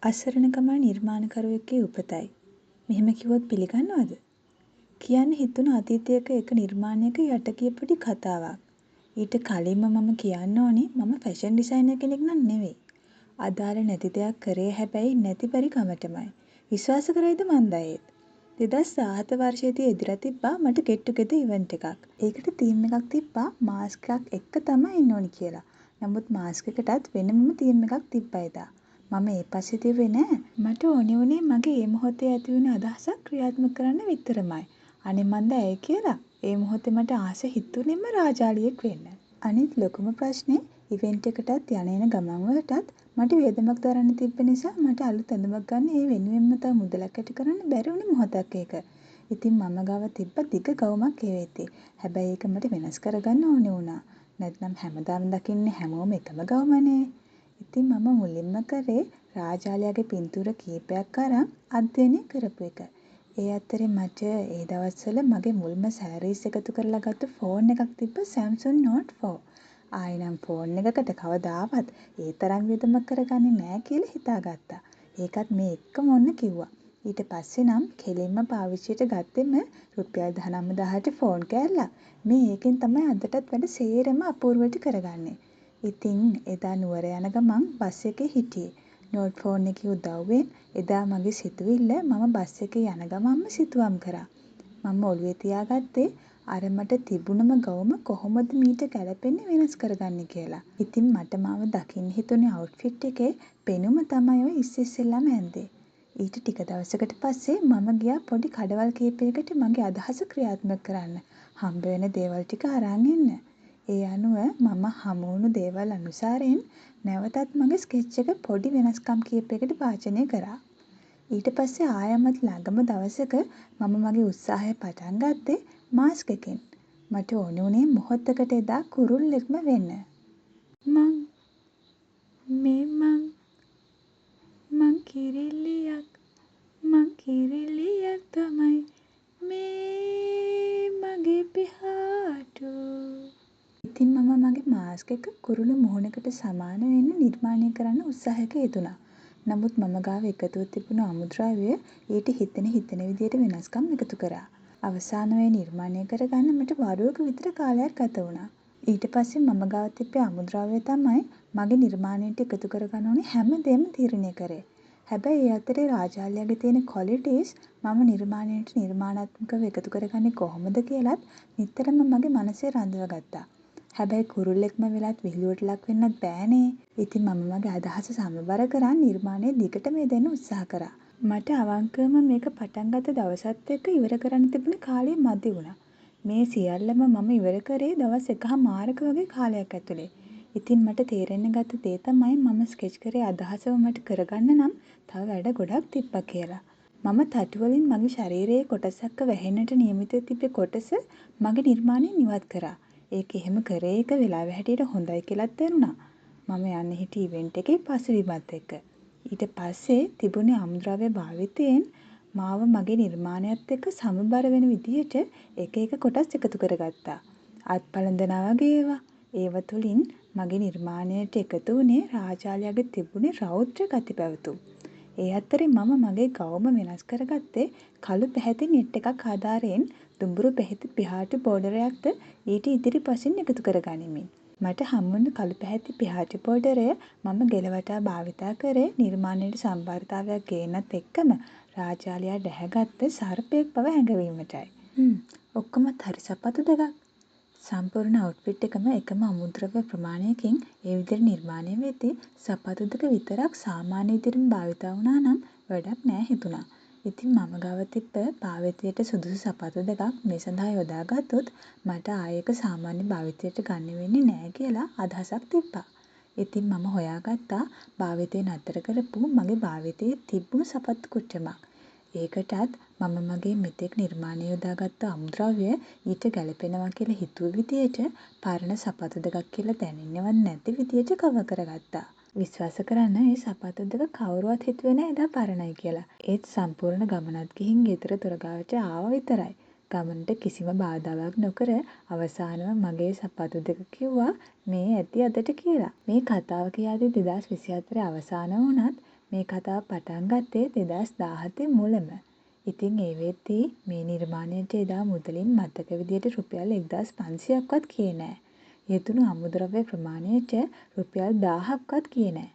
අසරණකම නිර්මාණකරුවෙක්ගේ උපතයි. මෙහෙම කිව්වොත් පිළිගන්නවද? කියන්න හිතුණු අතීතයක එක නිර්මාණයක යට කියපු පොඩි කතාවක්. ඊට කලින්ම මම කියන්න ඕනේ මම ෆැෂන් ඩිසයිනර් කෙනෙක් නන් නෙවෙයි. අදාළ නැති දෙයක් කරේ හැබැයි නැති බැරි කමටමයි. විශ්වාස කරයිද මන්ද ඒත්. 2017 වර්ෂයේදී එදිලා තිබ්බා මට get together event එකක්. ඒකට තීම් එකක් තිබ්බා මාස්ක් එකක් එක්ක තමයි එන්න ඕනි කියලා. නමුත් මාස්ක් එකටත් වෙනමම තීම් එකක් තිබ්බා එදා. මම ඒ පස්සේ තිව්වේ නෑ. මට ඕනේ වුණේ මගේ ඒ මොහොතේ ඇති වුණ අදහසක් ක්‍රියාත්මක කරන්න විතරමයි. අනේ මන්ද ඇයි කියලා. ඒ මොහොතේ මට ආස හිතුනේම රාජාලියෙක් වෙන්න. අනිත් ලොකුම ප්‍රශ්නේ ඉවෙන්ට් එකටත් යන එන ගමන් වලටත් මට වියදමක් දරන්න තිබ්බ නිසා මට අලුත් ඇඳුමක් ගන්න ඒ වෙනුවෙන්ම තව මුදලක් ඇති කරන්න බැරි වුණ මොහොතක් ඒක. ඉතින් මම ගාව තිබ්බ දිග ගවුමක් ඒ වෙද්දී. හැබැයි ඒක මට වෙනස් කරගන්න ඕනේ වුණා. නැත්නම් හැමදාම දකින්නේ හැමෝම එකම ගවුමනේ. ඉතින් මම මුලින්ම කරේ රාජාලියාගේ පින්තූර කීපයක් අරන් අධ්‍යයනය කරපු එක. ඒ අතරේ මට ඒ දවස්වල මගේ මුල්ම සැලරිස් එකතු කරලා ගත්ත ෆෝන් එකක් තිබ්බ Samsung Note 4. ආයෙනම් ෆෝන් එකකට කවදාවත් ඒ තරම් වියදමක් කරගන්නේ නෑ කියලා හිතාගත්තා. ඒකත් මේ එක්කම ඔන්න කිව්වා. ඊට පස්සේ නම් කෙලින්ම පාවිච්චියට ගත්තෙම රුපියල් 19,000ට ෆෝන් කෑල්ලක්. මේ ඒකෙන් තමයි අදටත් වැඩ සේරම අපූර්වට කරගන්නේ. ඉතින් එදා නුවර යන ගමන් බස් එකේ හිටියේ. නෝට් ෆෝන් එකේ උදව්වෙන් එදා මගේ සිතුවිල්ල මම බස් එකේ යන ගමන්ම සිතුවම් කරා. මම ඔළුවේ තියාගත්තේ අර මට තිබුණම ගවුම කොහොමද මීට ගැලපෙන්නේ වෙනස් කරගන්නේ කියලා. ඉතින් මට මාව දකින්න හිතුනේ අවුට්ෆිට් එකේ පෙනුම තමයි ඔය ඉස්සෙල්ලාම ඇන්දේ. ඊට ටික දවසකට පස්සේ මම ගියා පොඩි කඩවල් කීපයකට මගේ අදහස ක්‍රියාත්මක කරන්න. හම්බ වෙන දේවල් ටික අරන් එන්න. ඒ අනුව මම හමු වුණු දේවල් අනුසාරයෙන් නැවතත් මගේ ස්කෙච් එක පොඩි වෙනස්කම් කීපයකට භාජනය කරා. ඊට පස්සේ ආයෙමත් ළඟම දවසක මම මගේ උත්සාහය පටන් ගත්තේ මාස්ක් එකෙන්. මට ඕනේ වුණේ මොහොතකට එදා කුරුල්ලෙක්ම වෙන්න. මං කිරිල්ලියක් තමයි මේ මගේ පිහාටු. ඉතින් මම මගේ මාස්ක් එක කුරුළු මුහුණකට සමාන වෙන්න නිර්මාණය කරන්න උත්සාහයක යෙදුණා. නමුත් මම ගාව එකතුව තිබුණු අමුද්‍රව්‍ය ඊට හිතෙන විදියට වෙනස්කම් එකතු කරා. අවසානයේ නිර්මාණය කරගන්න මට වරුවක විතර කාලයක් ගත වුණා. ඊට පස්සේ මම ගාව තිබ්බේ අමුද්‍රව්‍ය තමයි මගේ නිර්මාණයට එකතු කරගන්න ඕනේ හැම දෙයක්ම තීරණය කරේ. හැබැයි ඒ අතරේ රාජාලියාගේ තියෙන ක්වොලිටිස් මම නිර්මාණයට නිර්මාණාත්මකව එකතු කරගන්නේ කොහොමද කියලත් නිතරම මගේ මනසේ රඳව ගත්තා. හැබැයි කුරුල්ලෙක්ම වෙලත් විහිළුවට ලක් වෙන්නත් බෑනේ. ඉතින් මම මගේ අදහස සමබර කරන් නිර්මාණය දිගටම යෙදෙන්න උත්සාහ කරා. මට අවංකවම මේක පටන් ගත්ත දවසත් එක්ක ඉවර කරන්න තිබුණ කාලය මදි වුණා. මේ සියල්ලම මම ඉවර කරේ දවස් 1මාරක වගේ කාලයක් ඇතුලේ. ඉතින් මට තේරෙන්න ගත්ත දේ තමයි මම ස්කෙච් කරේ අදහසව මට කරගන්න නම් තව වැඩ ගොඩක් තිබ්බා කියලා. මම තටු වලින් මගේ ශරීරයේ කොටසක්ක වැහෙන්නට නියමිතව තිබ්බ කොටස මගේ නිර්මාණයෙන් ඉවත් කරා. ඒක එහෙම කරේ එක වෙලාවෙ හැටියට හොඳයි කියලාත් දැනුණා. මම යන්න හිටි ඉවෙන්ට් එකේ පසුබිමත් එක්ක. ඊට පස්සේ තිබුණේ අමුද්‍රව්‍ය භාවිතයෙන් මාව මගේ නිර්මාණයත් එක්ක සමබර වෙන විදියට එක කොටස් එකතු කරගත්තා. අත්පලඳනා වගේ ඒවා. ඒව තුලින් මගේ නිර්මාණයට එකතු වුණේ රාජාලියාගේ තිබුණේ රෞද්‍ර ගති පැවතුම්. ඒ අතරේ මම මගේ ගවුම වෙනස් කරගත්තේ කළු පැහැති නෙට් එකක් ආධාරයෙන් දුඹුරු පැහැති පිහාටු බෝඩරයක්ද ඊට ඉදිරිපසින් එකතු කරගනිමින්. මට හම්බුණු කළු පැහැති පිහාටු බෝඩරය මම ගෙලවටා භාවිතා කරේ නිර්මාණයට සම්බරතාවයක් ගේන්නත් එක්කම රාජාලියා දැහැගත්ත සර්පයෙක් බව හැඟවීමටයි. ඔක්කොමත් හරි සපත්තු දෙකක්. සම්පූර්ණ අවුට්ෆිට් එකම අමුද්‍රව්‍ය ප්‍රමාණයකින් ඒ විදිහට නිර්මාණය වෙද්දී සපත්තු දෙක විතරක් සාමාන්‍ය විදිහටම භාවිතා වුණා නම් වැඩක් නෑ හිතුණා. ඉතින් මම ගාව තිබ්බ භාවිතයට සුදුසු සපත්තු දෙකක් මේ සඳහා යොදාගත්තොත් මට ආයෙක සාමාන්‍ය භාවිතයට ගන්න වෙන්නේ නෑ කියලා අදහසක් තිබ්බා. ඉතින් මම හොයාගත්තා භාවිතය නතර කරපු මගේ භාවිතයේ තිබුණු සපත්තු කුට්ටමක්. ඒකටත් මම මගේ මෙතෙක් නිර්මාණය යොදාගත්ත අමුද්‍රව්‍ය ඊට ගැලපෙනවා කියලා හිතුව විදියට පරණ සපත්තු දෙකක් කියලා දැනෙන්නවත් නැති විදියට කවර් කරගත්තා. විශ්වාස කරන්න මේ සපත්තු දෙක කවුරුවත් හිතුවේ නෑ එදා පරණයි කියලා. ඒත් සම්පූර්ණ ගමනත් ගිහින් ගෙදර දොරගාවට ආවා විතරයි. ගමනට කිසිම බාධාවක් නොකර අවසානව මගේ සපත්තු දෙක කිව්වා මේ ඇති අදට කියලා. මේ කතාව කියාදී 2024 අවසාන වුණත් මේ කතාව පටන් ගත්තේ 2017 මුලම. ඉතින් ඒ වෙද්දී මේ නිර්මාණයට එදා මුදලින් මතක විදියට රුපියල් 1500ක්වත් කියේ නෑ. යෙදුණු අමුද්‍රව්‍ය ප්‍රමාණයට රුපියල් 1000ක්වත් කියේ නෑ.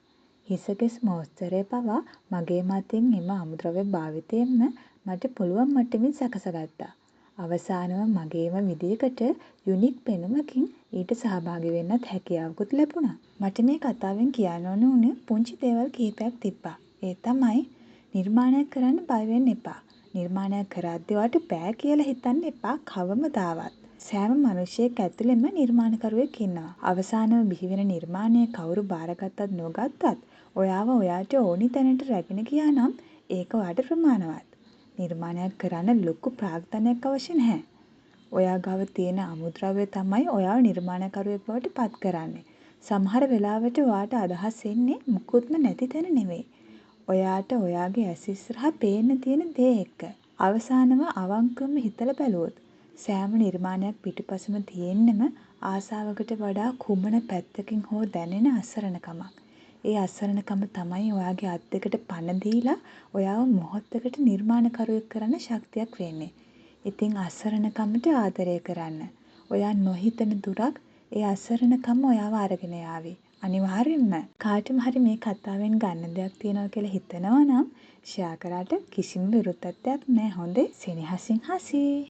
හිසකෙස් මෝස්තරය පවා මගේ මතින් එම අමුද්‍රව්‍ය භාවිතයෙන්ම මට පුළුවන් මට්ටමින් සකසගත්තා. අවසානව මගේම විදියකට යුනික් පෙනුමකින් ඊට සහභාගී වෙන්නත් හැකියාවකුත් ලැබුණා. මට මේ කතාවෙන් කියන්න ඕන වුණේ පුංචි දේවල් කිහිපයක් තිබ්බා. ඒ තමයි නිර්මාණයක් කරන්න බය වෙන්න එපා. නිර්මාණයක් කරද්දී ඔයාට බෑ කියලා හිතන්න එපා කවමදාවත්. සෑම මිනිසෙක් ඇතුළෙම නිර්මාණකරුවෙක් ඉන්නවා. අවසානම බිහිවෙන නිර්මාණය කවුරු බාරගත්තත් නොගත්තත් ඔයාව ඔයාට ඕනි තැනට රැගෙන ගියා නම් ඒක ඔයාට ප්‍රමාණවත්. නිර්මාණයක් කරන්න ලොකු ප්‍රාග්ධනයක් අවශ්‍ය නැහැ. ඔයා ගාව තියෙන අමුද්‍රව්‍ය තමයි ඔයාව නිර්මාණකරුවෙක් බවට පත් කරන්නේ. සමහර වෙලාවට ඔයාට අදහස් එන්නේ මුකුත්ම නැති තැන නෙවෙයි. ඔයාට ඔයාගේ ඇස් ඉස්සරහා පේන්න තියෙන දේ එක්ක. අවසානව අවංකවම හිතලා බැලුවොත් සෑම නිර්මාණයක් පිටුපසම තියෙන්නම ආසාවකට වඩා කුමන පැත්තකින් හෝ දැනෙන අසරණකමක්. ඒ අසරණකම තමයි ඔයාගේ අත් දෙකට පණ දීලා ඔයාව මොහොතකට නිර්මාණකරුවෙක් කරන්න ශක්තියක් වෙන්නේ. ඉතින් අසරණකමට ආදරය කරන්න. ඔයා නොහිතන දුරක් ඒ අසරණකම ඔයාව අරගෙන යාවි. අනිවාර්යෙන්ම කාටම හරි මේ කතාවෙන් ගන්න දෙයක් තියෙනවා කියලා හිතනවා නම් ෂෙයා කරාට කිසිම විරුද්ධත්වයක් නැහැ. හොඳේ. සෙනෙහසින් හසි.